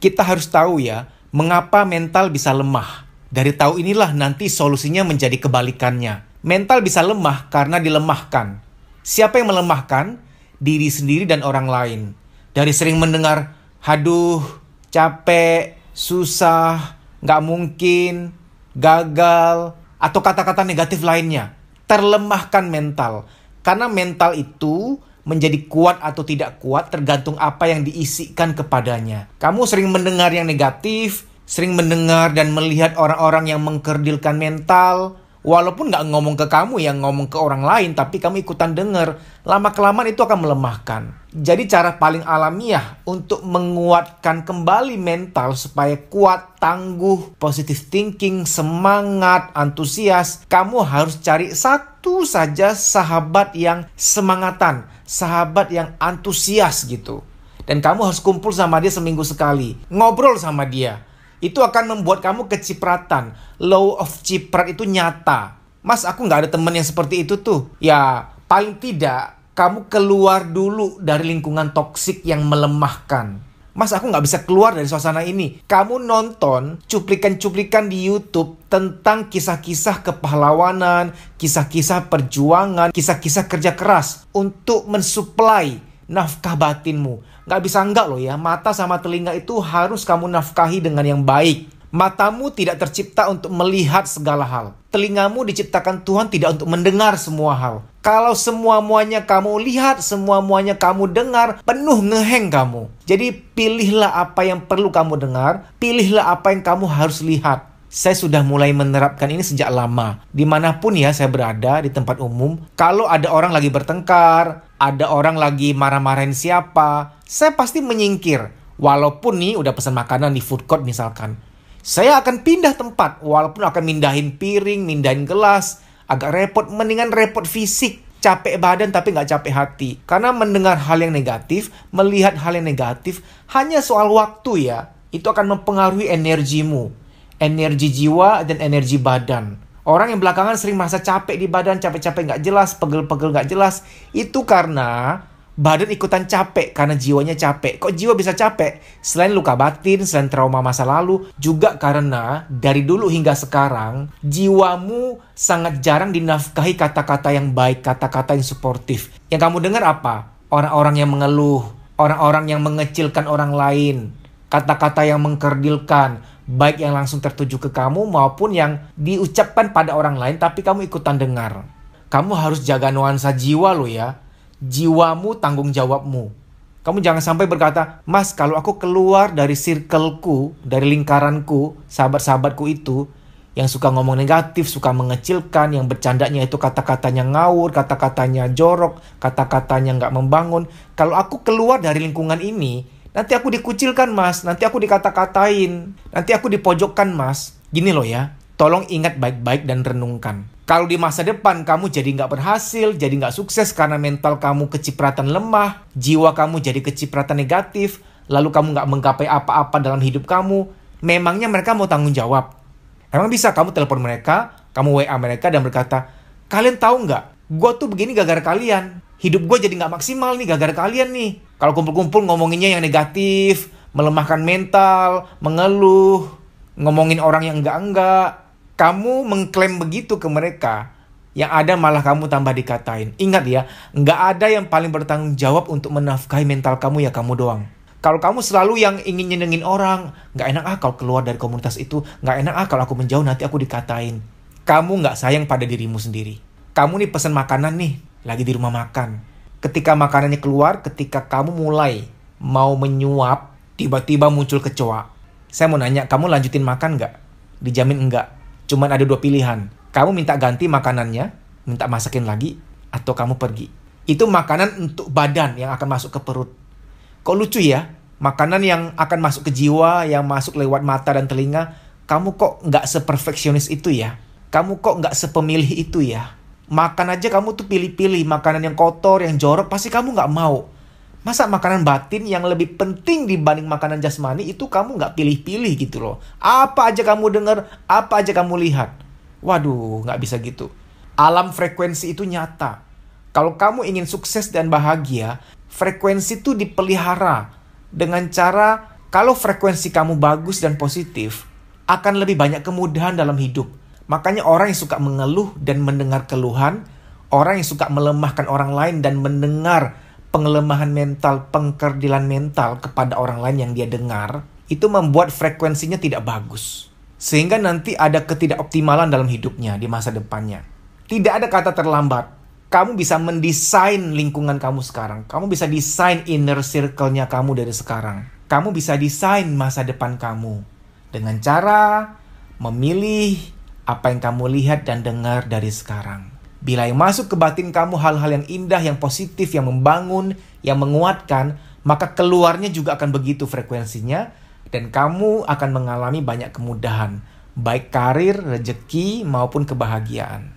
Kita harus tahu ya, mengapa mental bisa lemah. Dari tahu inilah nanti solusinya menjadi kebalikannya. Mental bisa lemah karena dilemahkan. Siapa yang melemahkan? Diri sendiri dan orang lain. Dari sering mendengar, aduh, capek, susah, nggak mungkin, gagal, atau kata-kata negatif lainnya. Terlemahkan mental. Karena mental itu menjadi kuat atau tidak kuat tergantung apa yang diisikan kepadanya. Kamu sering mendengar yang negatif, sering mendengar dan melihat orang-orang yang mengkerdilkan mental, walaupun nggak ngomong ke kamu, yang ngomong ke orang lain, tapi kamu ikutan dengar. Lama-kelamaan itu akan melemahkan. Jadi cara paling alamiah untuk menguatkan kembali mental supaya kuat, tangguh, positive thinking, semangat, antusias, kamu harus cari satu saja sahabat yang semangatan, sahabat yang antusias gitu. Dan kamu harus kumpul sama dia seminggu sekali, ngobrol sama dia. Itu akan membuat kamu kecipratan. Law of ciprat itu nyata. Mas, aku nggak ada teman yang seperti itu tuh. Ya, paling tidak kamu keluar dulu dari lingkungan toksik yang melemahkan. Mas, aku nggak bisa keluar dari suasana ini. Kamu nonton cuplikan-cuplikan di YouTube tentang kisah-kisah kepahlawanan, kisah-kisah perjuangan, kisah-kisah kerja keras untuk mensuplai nafkah batinmu. Nggak bisa enggak loh ya, mata sama telinga itu harus kamu nafkahi dengan yang baik. Matamu tidak tercipta untuk melihat segala hal. Telingamu diciptakan Tuhan tidak untuk mendengar semua hal. Kalau semua-muanya kamu lihat, semua-muanya kamu dengar, penuh ngeheng kamu. Jadi pilihlah apa yang perlu kamu dengar, pilihlah apa yang kamu harus lihat. Saya sudah mulai menerapkan ini sejak lama. Dimanapun ya saya berada di tempat umum, kalau ada orang lagi bertengkar, ada orang lagi marah-marahin siapa, saya pasti menyingkir. Walaupun nih udah pesan makanan di food court misalkan. Saya akan pindah tempat, walaupun akan mindahin piring, mindahin gelas. Agak repot, mendingan repot fisik. Capek badan tapi nggak capek hati. Karena mendengar hal yang negatif, melihat hal yang negatif, hanya soal waktu ya. Itu akan mempengaruhi energimu. Energi jiwa dan energi badan. Orang yang belakangan sering merasa capek di badan, capek-capek nggak jelas, pegel-pegel nggak jelas. Itu karena badan ikutan capek karena jiwanya capek. Kok jiwa bisa capek? Selain luka batin, selain trauma masa lalu, juga karena dari dulu hingga sekarang, jiwamu sangat jarang dinafkahi kata-kata yang baik, kata-kata yang suportif. Yang kamu dengar apa? Orang-orang yang mengeluh, orang-orang yang mengecilkan orang lain, kata-kata yang mengkerdilkan, baik yang langsung tertuju ke kamu maupun yang diucapkan pada orang lain tapi kamu ikutan dengar. Kamu harus jaga nuansa jiwa lo ya. Jiwamu tanggung jawabmu. Kamu jangan sampai berkata, Mas, kalau aku keluar dari circleku, dari lingkaranku, sahabat-sahabatku itu, yang suka ngomong negatif, suka mengecilkan, yang bercandanya itu kata-katanya ngawur, kata-katanya jorok, kata-katanya nggak membangun. Kalau aku keluar dari lingkungan ini, nanti aku dikucilkan, Mas. Nanti aku dikata-katain. Nanti aku dipojokkan, Mas. Gini loh ya. Tolong ingat baik-baik dan renungkan. Kalau di masa depan kamu jadi nggak berhasil, jadi nggak sukses karena mental kamu kecipratan lemah, jiwa kamu jadi kecipratan negatif, lalu kamu nggak menggapai apa-apa dalam hidup kamu, memangnya mereka mau tanggung jawab? Emang bisa kamu telepon mereka, kamu WA mereka dan berkata, kalian tahu nggak, gue tuh begini gara-gara kalian. Hidup gue jadi nggak maksimal nih gara-gara kalian nih. Kalau kumpul-kumpul ngomonginnya yang negatif, melemahkan mental, mengeluh, ngomongin orang yang enggak-enggak. Kamu mengklaim begitu ke mereka, yang ada malah kamu tambah dikatain. Ingat ya, nggak ada yang paling bertanggung jawab untuk menafkahi mental kamu ya kamu doang. Kalau kamu selalu yang ingin nyenengin orang, nggak enak kalau keluar dari komunitas itu, nggak enak kalau aku menjauh nanti aku dikatain. Kamu nggak sayang pada dirimu sendiri. Kamu nih pesan makanan nih, lagi di rumah makan. Ketika makanannya keluar, ketika kamu mulai mau menyuap, tiba-tiba muncul kecoa. Saya mau nanya, kamu lanjutin makan nggak? Dijamin enggak. Cuman ada 2 pilihan. Kamu minta ganti makanannya, minta masakin lagi, atau kamu pergi. Itu makanan untuk badan yang akan masuk ke perut. Kok lucu ya? Makanan yang akan masuk ke jiwa, yang masuk lewat mata dan telinga, kamu kok nggak seperfeksionis itu ya? Kamu kok nggak sepemilih itu ya? Makan aja kamu tuh pilih-pilih. Makanan yang kotor, yang jorok, pasti kamu nggak mau. Masa makanan batin yang lebih penting dibanding makanan jasmani itu kamu nggak pilih-pilih gitu loh. Apa aja kamu dengar, apa aja kamu lihat. Waduh, nggak bisa gitu. Alam frekuensi itu nyata. Kalau kamu ingin sukses dan bahagia, frekuensi itu dipelihara dengan cara Kalau frekuensi kamu bagus dan positif, akan lebih banyak kemudahan dalam hidup. Makanya orang yang suka mengeluh dan mendengar keluhan, orang yang suka melemahkan orang lain dan mendengar pengelemahan mental, pengkerdilan mental kepada orang lain yang dia dengar, itu membuat frekuensinya tidak bagus. Sehingga nanti ada ketidakoptimalan dalam hidupnya di masa depannya. Tidak ada kata terlambat. Kamu bisa mendesain lingkungan kamu sekarang. Kamu bisa desain inner circle-nya kamu dari sekarang. Kamu bisa desain masa depan kamu dengan cara memilih apa yang kamu lihat dan dengar dari sekarang. Bila yang masuk ke batin kamu hal-hal yang indah, yang positif, yang membangun, yang menguatkan, maka keluarnya juga akan begitu frekuensinya, dan kamu akan mengalami banyak kemudahan, baik karir, rezeki, maupun kebahagiaan.